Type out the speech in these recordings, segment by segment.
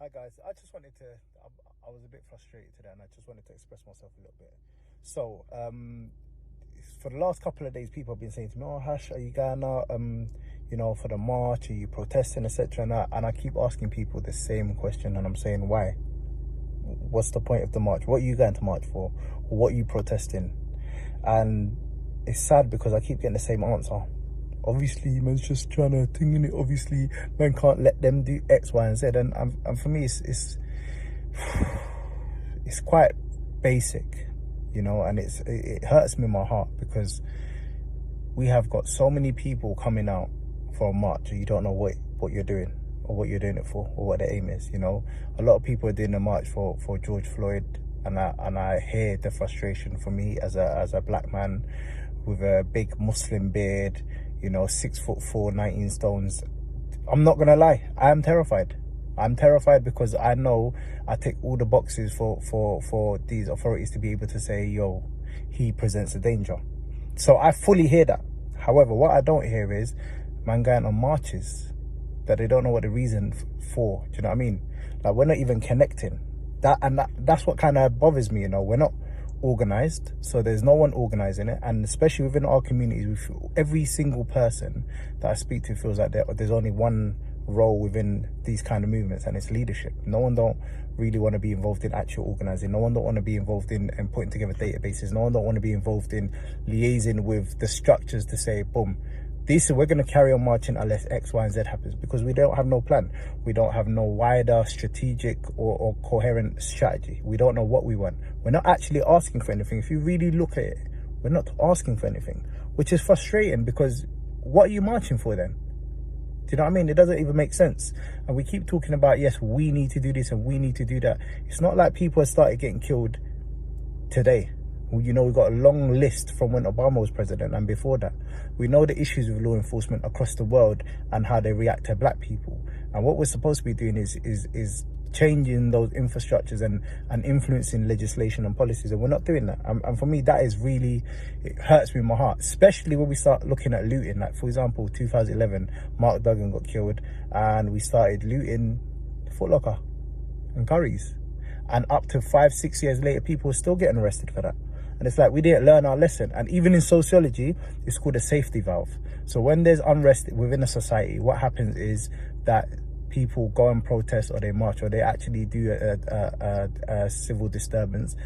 Hi guys, I just wanted to, I was a bit frustrated today and I just wanted to express myself a little bit. So, for the last couple of days, people have been saying to me, oh Hash, are you going out, for the march, are you protesting, etc. And I keep asking people the same question and I'm saying, why? What's the point of the march? What are you going to march for? What are you protesting? And it's sad because I keep getting the same answer. Obviously, man's just trying to thing in it. Obviously, man can't let them do X, Y, and Z. And for me, it's quite basic, and it hurts me in my heart because we have got so many people coming out for a march and you don't know what you're doing or what you're doing it for or what the aim is. A lot of people are doing a march for George Floyd, and I hear the frustration for me as a black man with a big Muslim beard, 6'4", 19 stones. I'm not gonna lie, I am terrified. I'm terrified because I know I tick all the boxes for these authorities to be able to say, yo, he presents a danger. So I fully hear that. However, what I don't hear is man going on marches that they don't know what the reason for. Do you know what I mean? Like, we're not even connecting. That's what kind of bothers me. We're not organized, so there's no one organizing it, and especially within our communities, every single person that I speak to feels like there's only one role within these kind of movements, and it's leadership. No one don't really want to be involved in actual organizing. No one don't want to be involved in putting together databases. No one don't want to be involved in liaising with the structures to say, boom, we're going to carry on marching unless X, Y, and Z happens, because we don't have no plan. We don't have no wider strategic or coherent strategy. We don't know what we want. We're not actually asking for anything. If you really look at it, we're not asking for anything, which is frustrating, because what are you marching for then? Do you know what I mean? It doesn't even make sense. And we keep talking about, yes, we need to do this and we need to do that. It's not like people have started getting killed today. We've got a long list from when Obama was president and before that. We know the issues with law enforcement across the world and how they react to black people. And what we're supposed to be doing is changing those infrastructures and influencing legislation and policies, and we're not doing that. And for me, that is really, it hurts me in my heart, especially when we start looking at looting. Like, for example, 2011, Mark Duggan got killed and we started looting Foot Locker and Curry's. And up to 5-6 years later, people are still getting arrested for that. And it's like, we didn't learn our lesson. And even in sociology, it's called a safety valve. So when there's unrest within a society, what happens is that people go and protest, or they march, or they actually do a civil disturbance.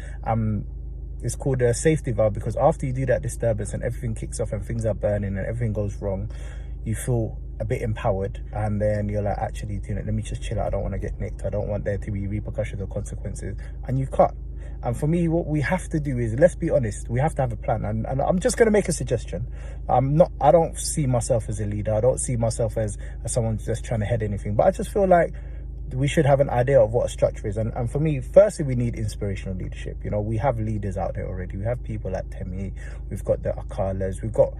It's called a safety valve, because after you do that disturbance and everything kicks off and things are burning and everything goes wrong, you feel a bit empowered, and then you're like, actually, let me just chill out. I don't want to get nicked. I don't want there to be repercussions or consequences. And you cut. And for me, what we have to do is, let's be honest, we have to have a plan. And I'm just going to make a suggestion. I don't see myself as a leader. I don't see myself as someone just trying to head anything. But I just feel like we should have an idea of what a structure is. And for me, firstly, we need inspirational leadership. We have leaders out there already. We have people like Temi. We've got the Akalas. We've got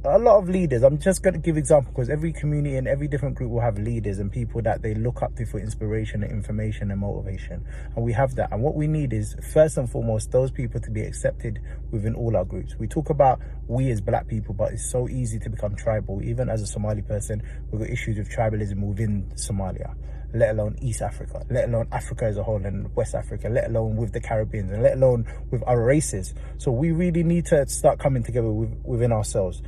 a lot of leaders. I'm just going to give example, because every community and every different group will have leaders and people that they look up to for inspiration and information and motivation, and we have that. And what we need is, first and foremost, those people to be accepted within all our groups. We talk about we as black people, but it's so easy to become tribal. Even as a Somali person, we've got issues with tribalism within Somalia, let alone East Africa, let alone Africa as a whole and West Africa, let alone with the Caribbean, and let alone with other races. So we really need to start coming together within ourselves.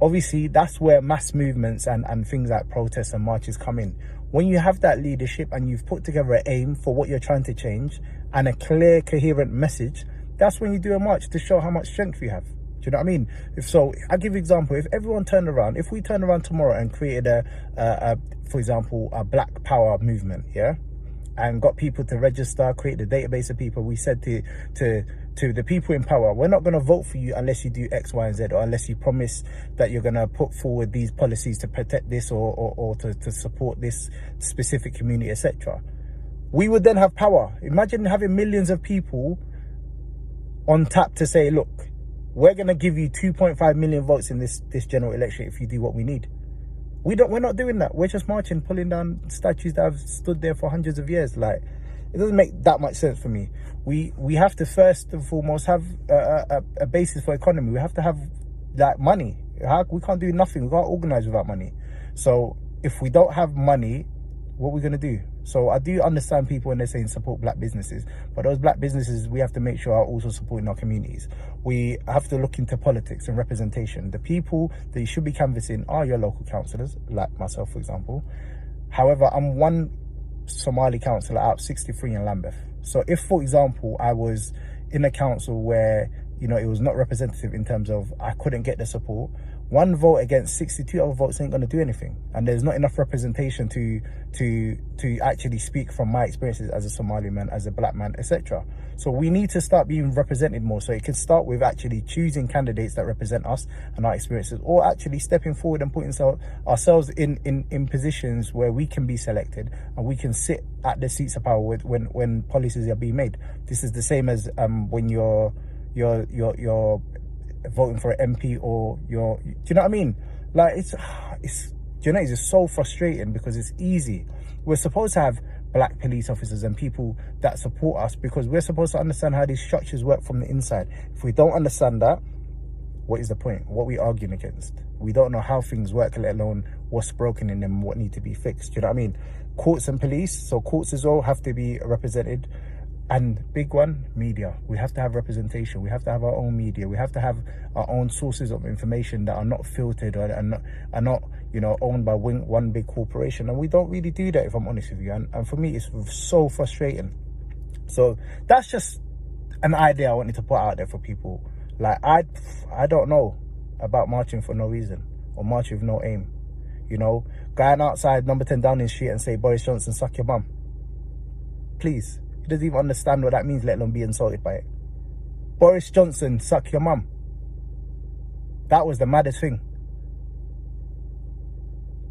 Obviously, that's where mass movements and things like protests and marches come in. When you have that leadership and you've put together an aim for what you're trying to change and a clear, coherent message, that's when you do a march to show how much strength you have. Do you know what I mean? I'll give you an example. If everyone turned around, if we turned around tomorrow and created for example, a Black Power movement, yeah? And got people to register, create a database of people. We said to the people in power, we're not going to vote for you unless you do X, Y, and Z, or unless you promise that you're going to put forward these policies to protect this or to support this specific community, etc. We would then have power. Imagine having millions of people on tap to say, look, we're going to give you 2.5 million votes in this general election if you do what we need. We're not doing that. We're just marching, pulling down statues that have stood there for hundreds of years. Like, it doesn't make that much sense for me. We have to first and foremost have a basis for economy. We have to have like money. We can't do nothing. We can't organize without money. So if we don't have money, what are we going to do? So I do understand people when they're saying support black businesses, but those black businesses, we have to make sure are also supporting our communities. We have to look into politics and representation. The people that you should be canvassing are your local councillors, like myself, for example. However, I'm one Somali councillor out of 63 in Lambeth. So if, for example, I was in a council where, you know, it was not representative in terms of I couldn't get the support, one vote against 62 other votes ain't going to do anything. And there's not enough representation to actually speak from my experiences as a Somali man, as a black man, etc. So we need to start being represented more. So it can start with actually choosing candidates that represent us and our experiences, or actually stepping forward and putting ourselves in positions where we can be selected and we can sit at the seats of power when policies are being made. This is the same as when you're voting for an MP, or do you know what I mean? Like it's you know, it's just so frustrating because it's easy. We're supposed to have black police officers and people that support us because we're supposed to understand how these structures work from the inside. If we don't understand that, what is the point? What are we arguing against? We don't know how things work, let alone what's broken in them, what need to be fixed. Do you know what I mean? Courts and police, so courts as well have to be represented. And big one, media. We have to have representation. We have to have our own media. We have to have our own sources of information that are not filtered or are not, you know, owned by one big corporation. And we don't really do that, if I'm honest with you. And for me, it's so frustrating. So that's just an idea I wanted to put out there for people. Like, I don't know about marching for no reason or marching with no aim. You know, going outside number 10 Downing Street and say, Boris Johnson, suck your bum. Please. He doesn't even understand what that means, let alone be insulted by it. Boris Johnson, suck your mum. That was the maddest thing.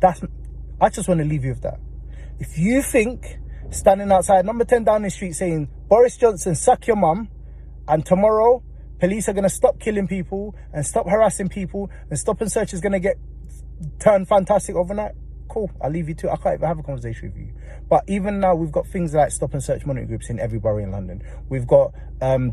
I just want to leave you with that. If you think standing outside number 10 Downing Street saying, Boris Johnson, suck your mum, and tomorrow police are going to stop killing people and stop harassing people and stop and search is going to get turned fantastic overnight, cool, I'll leave you to it. I can't even have a conversation with you. But even now, we've got things like stop and search monitoring groups in every borough in London. We've got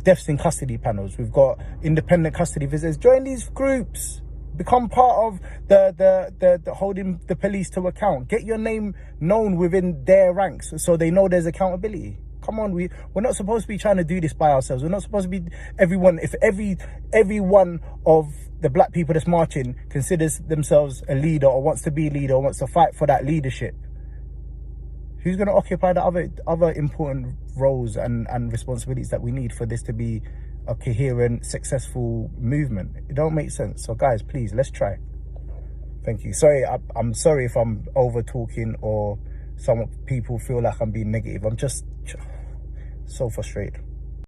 deaths in custody panels. We've got independent custody visitors. Join these groups. Become part of the holding the police to account. Get your name known within their ranks so they know there's accountability. Come on, we're not supposed to be trying to do this by ourselves. We're not supposed to be everyone. If every one of the black people that's marching considers themselves a leader or wants to be a leader or wants to fight for that leadership, who's going to occupy the other important roles and responsibilities that we need for this to be a coherent, successful movement? It don't make sense. So guys, please, let's try. Thank you. Sorry, I'm sorry if I'm over talking or some people feel like I'm being negative. I'm just so frustrated.